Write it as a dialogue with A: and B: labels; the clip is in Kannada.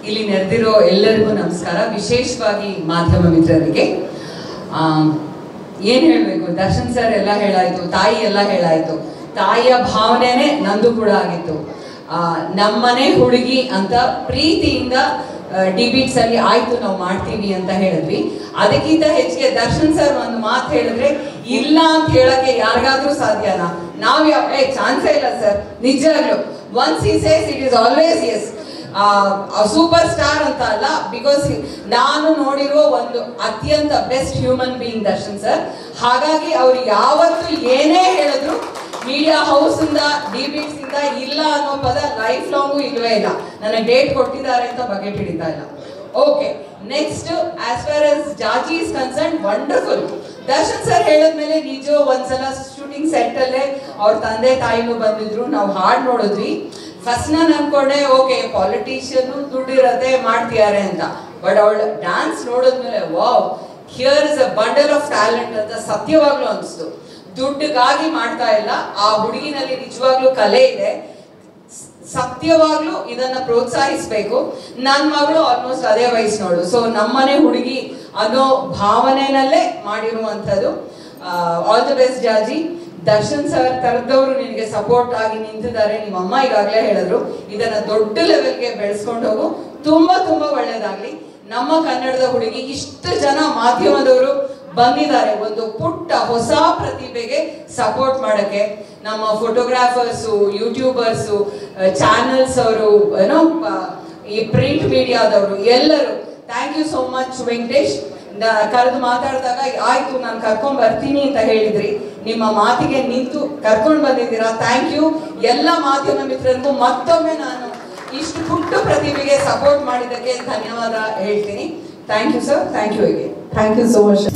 A: ಇಲ್ಲಿ ನೆರೆದಿರೋ ಎಲ್ಲರಿಗೂ ನಮಸ್ಕಾರ. ವಿಶೇಷವಾಗಿ ಮಾಧ್ಯಮ ಮಿತ್ರರಿಗೆ ಏನ್ ಹೇಳ್ಬೇಕು, ದರ್ಶನ್ ಸರ್ ಎಲ್ಲ ಹೇಳಾಯ್ತು, ತಾಯಿ ಎಲ್ಲ ಹೇಳಾಯ್ತು. ತಾಯಿಯ ಭಾವನೆನೇ ನಂದು ಕೂಡ ಆಗಿತ್ತು. ನಮ್ಮನೆ ಹುಡುಗಿ ಅಂತ ಪ್ರೀತಿಯಿಂದ ಡಿಬೇಟ್ಸ್ ಅಲ್ಲಿ ಆಯ್ತು ನಾವು ಮಾಡ್ತೀವಿ ಅಂತ ಹೇಳಿದ್ವಿ. ಅದಕ್ಕಿಂತ ಹೆಚ್ಚಿಗೆ ದರ್ಶನ್ ಸರ್ ಒಂದು ಮಾತು ಹೇಳಿದ್ರೆ ಇಲ್ಲ ಅಂತ ಹೇಳಕ್ಕೆ ಯಾರಿಗಾದ್ರೂ ಸಾಧ್ಯನಾ? ನಾವ್ ಚಾನ್ಸೇ ಇಲ್ಲ ಸರ್, ನಿಜವಾಗ್ಲು. Once he says it is always yes. Super star ಅಂತ ಅಲ್ಲ, ಬಿಕಾಸ್ ನಾನು ನೋಡಿರುವ ಒಂದು ಅತ್ಯಂತ best human being Darshan sir. ಹಾಗಾಗಿ ಅವ್ರು ಯಾವತ್ತು ಏನೇ ಹೇಳಿದ್ರು ಮೀಡಿಯಾ ಹೌಸ್ ಇಂದ ಡಿಬೇಟ್ಸ್ ಇಂದ ಇಲ್ಲ ಅನ್ನೋ ಪದ ಲೈಫ್ ಲಾಂಗು ಇಲ್ವೇ ಇಲ್ಲ. ನನಗೆ ಡೇಟ್ ಕೊಟ್ಟಿದ್ದಾರೆ ಅಂತ ಬಗೆಟ್ ಹಿಡಿತಾ ಇಲ್ಲ. Okay, next as far as Jaji is concern, wonderful. Darshan sir ಹೇಳಿದ್ಮೇಲೆ ನಿಜ ಒಂದ್ಸಲ ಶೂಟಿಂಗ್ ಸೆಟ್ ಅಲ್ಲೇ ಅವ್ರ ತಂದೆ ತಾಯಿನೂ ಬಂದಿದ್ರು, ನಾವು ಹಾಡ್ ನೋಡಿದ್ವಿ. ಫಸ್ಟ್ ನಾನು ಅನ್ಕೊಂಡೆ ಓಕೆ ಪಾಲಿಟಿಷಿಯನ್ ದುಡ್ಡಿರತ್ತೆ ಮಾಡ್ತಿದ್ದಾರೆ ಅಂತ. ಬಟ್ ಅವಳ ಡ್ಯಾನ್ಸ್ ನೋಡಿದ್ಮೇಲೆ wow, here is a bundle of talent ಅಂತ ಸತ್ಯವಾಗ್ಲೂ ಅನಿಸ್ತು. ದುಡ್ಡಿಗಾಗಿ ಮಾಡ್ತಾ ಇಲ್ಲ, ಆ ಹುಡುಗಿನಲ್ಲಿ ನಿಜವಾಗ್ಲೂ ಕಲೆ ಇದೆ. ಸತ್ಯವಾಗ್ಲೂ ಇದನ್ನ ಪ್ರೋತ್ಸಾಹಿಸ್ಬೇಕು. ನನ್ನ ಮಗಳು ಆಲ್ಮೋಸ್ಟ್ ಅದೇ ವಯಸ್ಸಿನೋಳು, ಸೊ ನಮ್ಮನೆ ಹುಡುಗಿ ಅನ್ನೋ ಭಾವನೆನಲ್ಲೇ ಮಾಡಿರುವಂಥದ್ದು. ಆಲ್ ದಿ ಬೆಸ್ಟ್ ಜಾಜಿ. ದರ್ಶನ್ ಸರ್ ತರದವರು ನಿನಗೆ ಸಪೋರ್ಟ್ ಆಗಿ ನಿಂತಿದ್ದಾರೆ. ನಿಮ್ಮ ಅಮ್ಮ ಈಗಾಗಲೇ ಹೇಳಿದ್ರು, ಇದನ್ನ ದೊಡ್ಡ ಲೆವೆಲ್ಗೆ ಬೆಳೆಸ್ಕೊಂಡು ಹೋಗು. ತುಂಬಾ ತುಂಬಾ ಒಳ್ಳೇದಾಗ್ಲಿ. ನಮ್ಮ ಕನ್ನಡದ ಹುಡುಗಿ ಇಷ್ಟು ಜನ ಮಾಧ್ಯಮದವರು ಬಂದಿದ್ದಾರೆ ಒಂದು ಪುಟ್ಟ ಹೊಸ ಪ್ರತಿಭೆಗೆ ಸಪೋರ್ಟ್ ಮಾಡಕ್ಕೆ. ನಮ್ಮ ಫೋಟೋಗ್ರಾಫರ್ಸು, ಯೂಟ್ಯೂಬರ್ಸು, ಚಾನೆಲ್ಸ್ ಅವರು, ಏನೋ ಈ ಪ್ರಿಂಟ್ ಮೀಡಿಯಾದವರು ಎಲ್ಲರೂ thank you so much. Venkatesh ಕರೆದು ಮಾತಾಡಿದಾಗ ಆಯ್ತು ನಾನು ಕರ್ಕೊಂಡ್ ಬರ್ತೀನಿ ಅಂತ ಹೇಳಿದ್ರಿ, ನಿಮ್ಮ ಮಾತಿಗೆ ನಿಂತು ಕರ್ಕೊಂಡು ಬಂದಿದ್ದೀರಾ. Thank you. ಎಲ್ಲ ಮಾಧ್ಯಮ ಮಿತ್ರರಿಗೂ ಮತ್ತೊಮ್ಮೆ ನಾನು ಇಷ್ಟು ಪುಟ್ಟ ಪ್ರತಿಭೆಗೆ ಸಪೋರ್ಟ್ ಮಾಡಿದ್ದಕ್ಕೆ ಧನ್ಯವಾದ ಹೇಳ್ತೀನಿ. Thank you sir, thank you.
B: Thank you so much.